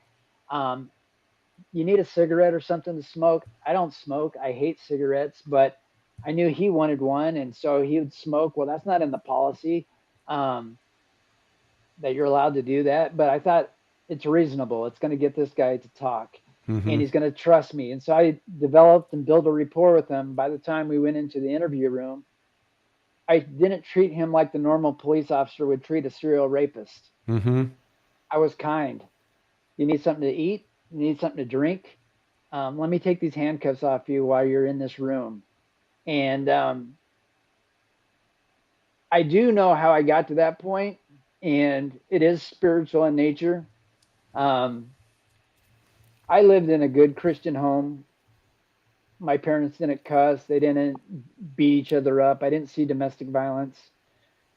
[SPEAKER 2] You need a cigarette or something to smoke?" I don't smoke. I hate cigarettes, but I knew he wanted one, and so he would smoke. Well, that's not in the policy that you're allowed to do that, but I thought it's reasonable. It's going to get this guy to talk. And he's going to trust me. And so I developed and built a rapport with him. By the time we went into the interview room, I didn't treat him like the normal police officer would treat a serial rapist. I was kind. You need something to eat? You need something to drink? Let me take these handcuffs off you while you're in this room. And I do know how I got to that point, and it is spiritual in nature. I lived in a good Christian home. My parents didn't cuss. They didn't beat each other up. I didn't see domestic violence.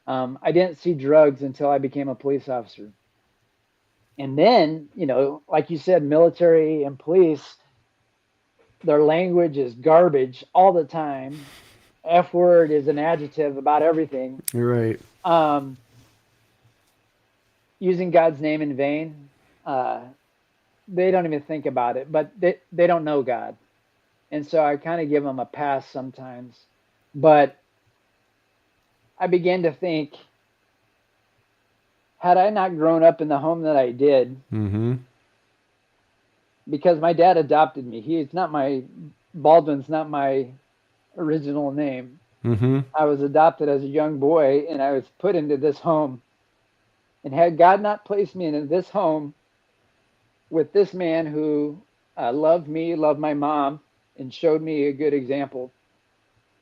[SPEAKER 2] I didn't see drugs until I became a police officer. And then, like you said, military and police, their language is garbage all the time. F word is an adjective about everything.
[SPEAKER 1] You're right.
[SPEAKER 2] Um, Using God's name in vain, uh, they don't even think about it, but they don't know God. And so I kind of give them a pass sometimes. But I began to think, had I not grown up in the home that I did,
[SPEAKER 1] Mm-hmm.
[SPEAKER 2] because my dad adopted me. He's not my Baldwin's not my original name.
[SPEAKER 1] Mm-hmm.
[SPEAKER 2] I was adopted as a young boy and I was put into this home. And had God not placed me in this home with this man who loved me, loved my mom, and showed me a good example,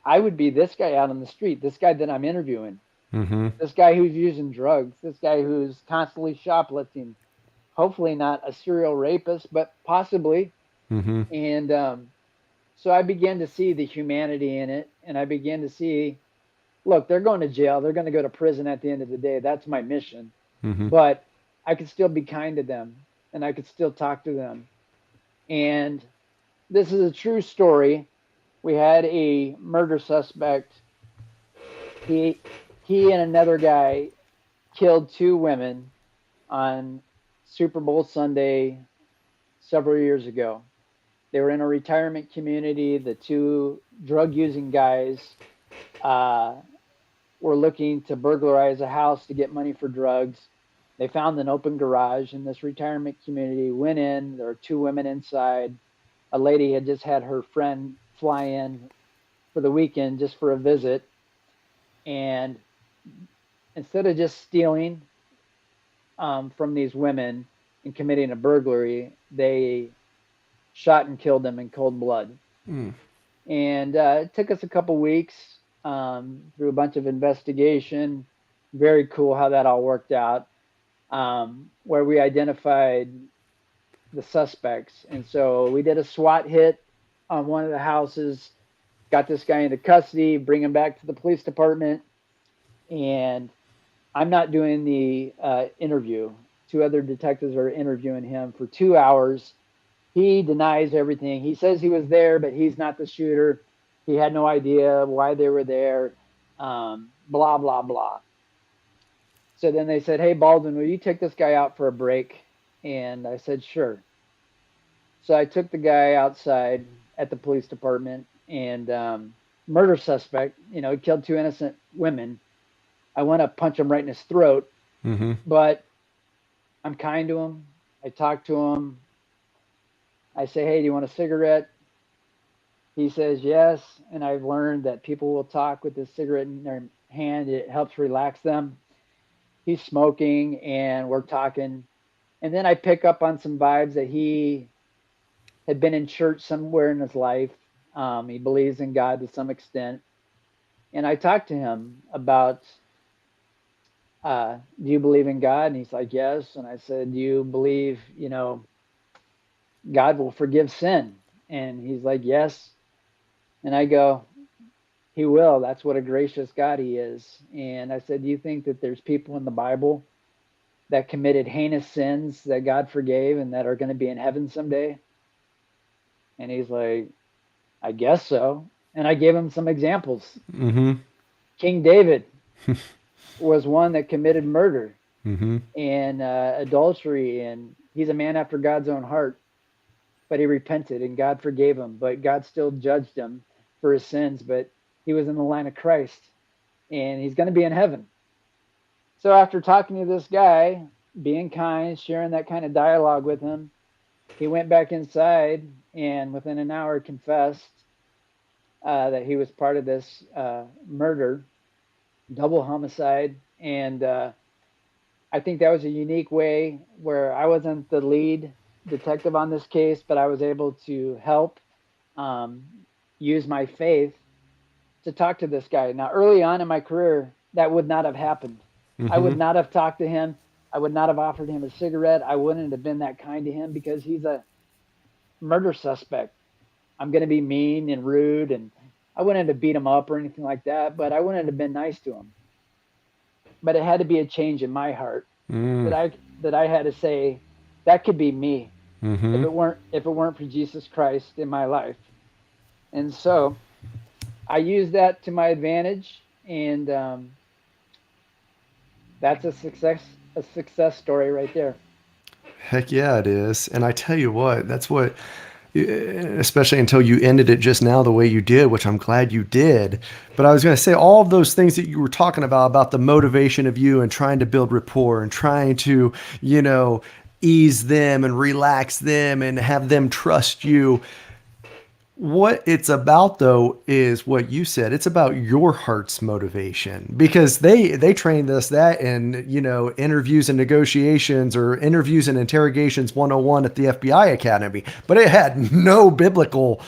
[SPEAKER 2] I would be this guy out on the street, this guy that I'm interviewing,
[SPEAKER 1] Mm-hmm.
[SPEAKER 2] this guy who's using drugs, this guy who's constantly shoplifting, hopefully not a serial rapist, but possibly.
[SPEAKER 1] Mm-hmm.
[SPEAKER 2] And so I began to see the humanity in it. And I began to see, look, they're going to jail. They're going to go to prison at the end of the day. That's my mission.
[SPEAKER 1] Mm-hmm.
[SPEAKER 2] But I could still be kind to them and I could still talk to them. And this is a true story. We had a murder suspect. He and another guy killed two women on Super Bowl Sunday several years ago. They were in a retirement community. The two drug using guys uh, were looking to burglarize a house to get money for drugs. They found an open garage in this retirement community, went in. There were two women inside. A lady had just had her friend fly in for the weekend just for a visit. And instead of just stealing from these women and committing a burglary, they shot and killed them in cold blood.
[SPEAKER 1] Mm.
[SPEAKER 2] And it took us a couple weeks through a bunch of investigation. Very cool how that all worked out, where we identified the suspects. And so we did a SWAT hit on one of the houses, got this guy into custody, bring him back to the police department. And I'm not doing the interview. Two other detectives are interviewing him for 2 hours. He denies everything. He says he was there, but he's not the shooter. He had no idea why they were there. Blah, blah, blah. So then they said, hey, Baldwin, will you take this guy out for a break? And I said, sure. So I took the guy outside at the police department and murder suspect, he killed two innocent women. I want to punch him right in his throat,
[SPEAKER 1] Mm-hmm.
[SPEAKER 2] but I'm kind to him. I talk to him. I say, hey, do you want a cigarette? He says yes. And I've learned that people will talk with this cigarette in their hand. It helps relax them. He's smoking and we're talking. And then I pick up on some vibes that he had been in church somewhere in his life. He believes in God to some extent. And I talked to him about, do you believe in God? And he's like, yes. And I said, do you believe, God will forgive sin? And he's like, yes. And I go, he will. That's what a gracious God he is. And I said, do you think that there's people in the Bible that committed heinous sins that God forgave and that are going to be in heaven someday? And he's like, I guess so. And I gave him some examples.
[SPEAKER 1] Mm-hmm.
[SPEAKER 2] King David was one that committed murder
[SPEAKER 1] Mm-hmm.
[SPEAKER 2] and adultery, and he's a man after God's own heart. But he repented and God forgave him, but God still judged him for his sins. But he was in the line of Christ and he's going to be in heaven. So after talking to this guy, being kind, sharing that kind of dialogue with him, he went back inside and within an hour confessed that he was part of this murder, double homicide. And I think that was a unique way where I wasn't the lead detective on this case, but I was able to help use my faith to talk to this guy. Now, early on in my career, that would not have happened.
[SPEAKER 1] Mm-hmm.
[SPEAKER 2] I would not have talked to him. I would not have offered him a cigarette. I wouldn't have been that kind to him because he's a murder suspect. I'm going to be mean and rude, and I wouldn't have beat him up or anything like that, but I wouldn't have been nice to him. But it had to be a change in my heart
[SPEAKER 1] Mm.
[SPEAKER 2] that I had to say that could be me
[SPEAKER 1] Mm-hmm.
[SPEAKER 2] if it weren't for Jesus Christ in my life. And so I used that to my advantage, and that's a success story right there.
[SPEAKER 1] Heck yeah, it is. And I tell you what, that's what, especially until you ended it just now the way you did, which I'm glad you did. But I was going to say all of those things that you were talking about the motivation of you and trying to build rapport and trying to, ease them and relax them and have them trust you. What it's about though is what you said. It's about your heart's motivation because they trained us that in, interviews and negotiations or interviews and interrogations 101 at the FBI Academy, but it had no biblical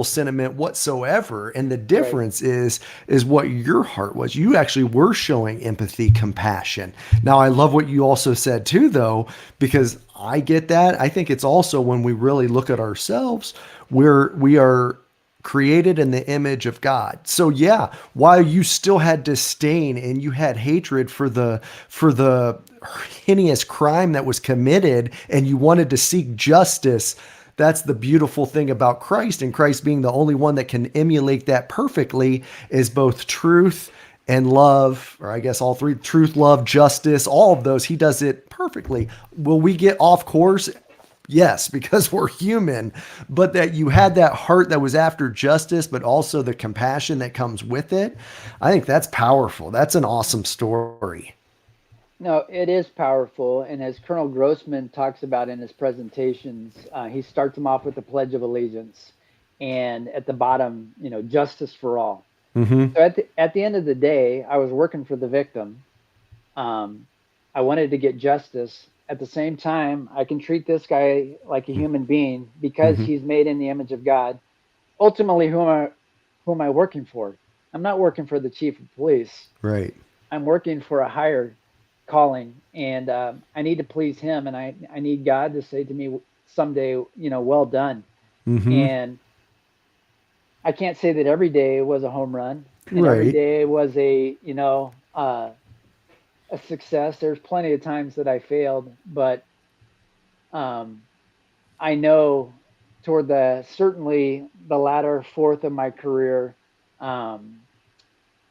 [SPEAKER 1] sentiment whatsoever. And the
[SPEAKER 2] Right.
[SPEAKER 1] difference is what your heart was. You actually were showing empathy, compassion. Now I love what you also said too though, because I get that. I think it's also when we really look at ourselves, we are created in the image of God. So yeah, while you still had disdain and you had hatred for the heinous crime that was committed and you wanted to seek justice, that's the beautiful thing about Christ, and Christ being the only one that can emulate that perfectly is both truth and love, or I guess all three: truth, love, justice, all of those. He does it perfectly. Will we get off course? Yes, because we're human, but that you had that heart that was after justice, but also the compassion that comes with it. I think that's powerful. That's an awesome story.
[SPEAKER 2] No, it is powerful. And as Colonel Grossman talks about in his presentations, he starts them off with the Pledge of Allegiance. And at the bottom, justice for all.
[SPEAKER 1] Mm-hmm.
[SPEAKER 2] So at the end of the day, I was working for the victim. Um, I wanted to get justice. At the same time, I can treat this guy like a human being because
[SPEAKER 1] Mm-hmm.
[SPEAKER 2] he's made in the image of God. Ultimately, who am I working for? I'm not working for the chief of police.
[SPEAKER 1] Right.
[SPEAKER 2] I'm working for a higher calling, and I need to please him, and I need God to say to me someday, well done.
[SPEAKER 1] Mm-hmm.
[SPEAKER 2] And I can't say that every day was a home run and every
[SPEAKER 1] Right.
[SPEAKER 2] day was a success. There's plenty of times that I failed, but um, I know toward the certainly the latter fourth of my career, um,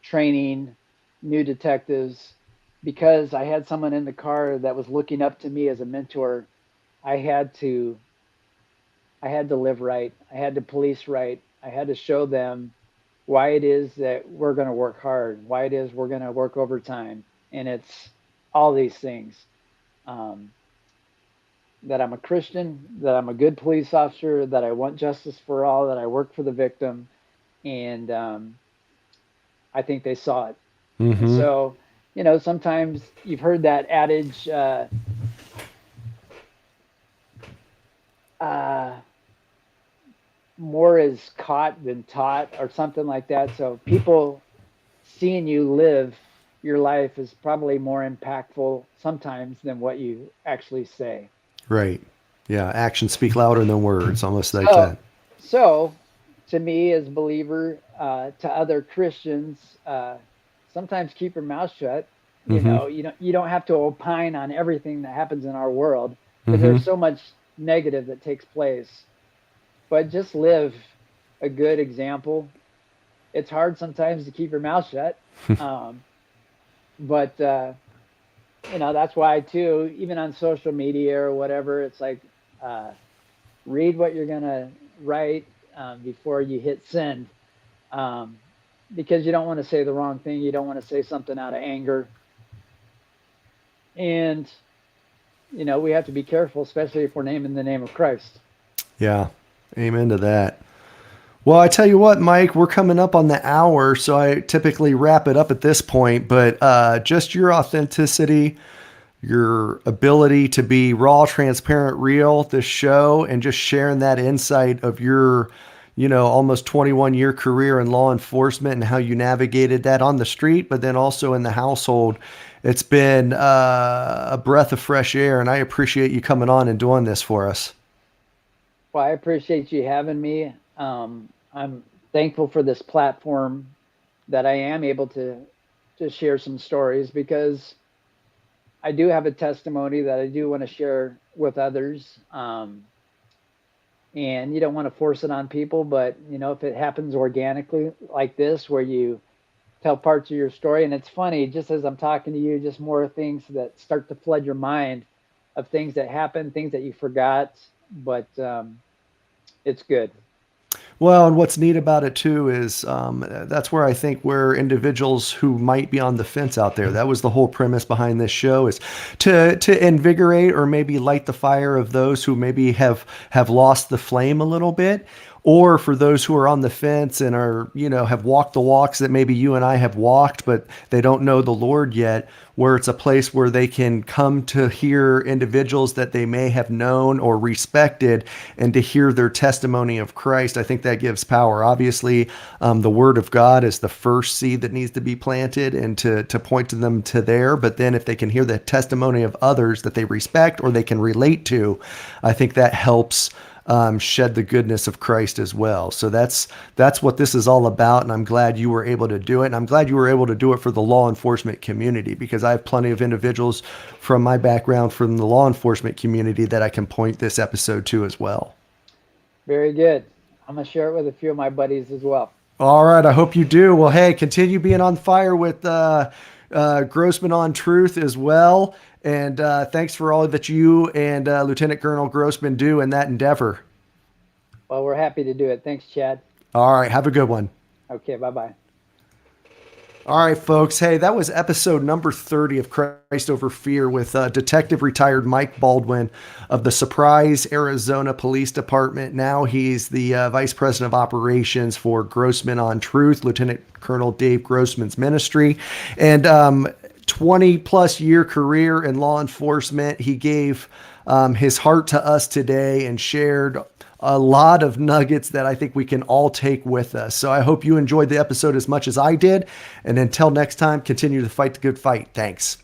[SPEAKER 2] training new detectives, because I had someone in the car that was looking up to me as a mentor. I had to I had to live right. I had to police right. I had to show them why it is that we're going to work hard, why it is we're going to work overtime, and it's all these things. Um, that I'm a Christian, that I'm a good police officer, that I want justice for all, that I work for the victim, and I think they saw it. And
[SPEAKER 1] Mm-hmm.
[SPEAKER 2] so, sometimes you've heard that adage, uh, more is caught than taught, or something like that. So people seeing you live your life is probably more impactful sometimes than what you actually say.
[SPEAKER 1] Right. Yeah. Actions speak louder than words, almost like
[SPEAKER 2] So,
[SPEAKER 1] that.
[SPEAKER 2] so to me as a believer, to other Christians, sometimes keep your mouth shut.
[SPEAKER 1] Mm-hmm.
[SPEAKER 2] You don't have to opine on everything that happens in our world because
[SPEAKER 1] Mm-hmm.
[SPEAKER 2] there's so much negative that takes place. But just live a good example. It's hard sometimes to keep your mouth shut, um, but that's why too. Even on social media or whatever, it's like uh, read what you're gonna write before you hit send, um, because you don't want to say the wrong thing. You don't want to say something out of anger, and we have to be careful, especially if we're naming the name of Christ.
[SPEAKER 1] Yeah. Amen to that. Well, I tell you what, Mike, we're coming up on the hour, so I typically wrap it up at this point. But just your authenticity, your ability to be raw, transparent, real, this show, and just sharing that insight of your, almost 21-year career in law enforcement and how you navigated that on the street, but then also in the household. It's been a breath of fresh air, and I appreciate you coming on and doing this for us.
[SPEAKER 2] Well, I appreciate you having me. I'm thankful for this platform that I am able to share some stories because I do have a testimony that I do want to share with others. And you don't want to force it on people, but if it happens organically like this, where you tell parts of your story, and it's funny, just as I'm talking to you, just more things that start to flood your mind of things that happened, things that you forgot, but it's good.
[SPEAKER 1] Well, and what's neat about it too is that's where I think we're individuals who might be on the fence out there. That was the whole premise behind this show, is to invigorate or maybe light the fire of those who maybe have lost the flame a little bit, or for those who are on the fence and are, have walked the walks that maybe you and I have walked, but they don't know the Lord yet, where it's a place where they can come to hear individuals that they may have known or respected and to hear their testimony of Christ. I think that gives power. Obviously, the Word of God is the first seed that needs to be planted and to point to them to there. But then if they can hear the testimony of others that they respect or they can relate to, I think that helps shed the goodness of Christ as well. So that's what this is all about, and I'm glad you were able to do it. And I'm glad you were able to do it for the law enforcement community, because I have plenty of individuals from my background from the law enforcement community that I can point this episode to as well.
[SPEAKER 2] Very good. I'm gonna share it with a few of my buddies as well.
[SPEAKER 1] All right, I hope you do. Well, hey, continue being on fire with Grossman on Truth as well. And thanks for all that you and Lieutenant Colonel Grossman do in that endeavor.
[SPEAKER 2] Well, we're happy to do it. Thanks, Chad.
[SPEAKER 1] All right, have a good one.
[SPEAKER 2] Okay, bye-bye.
[SPEAKER 1] All right, folks. Hey, that was episode number 30 of Christ Over Fear with Detective Retired Mike Baldwin of the Surprise, Arizona Police Department. Now he's the Vice President of Operations for Grossman on Truth, Lieutenant Colonel Dave Grossman's ministry. And 20 plus year career in law enforcement. He gave his heart to us today and shared a lot of nuggets that I think we can all take with us. So I hope you enjoyed the episode as much as I did. And until next time, continue to fight the good fight. Thanks.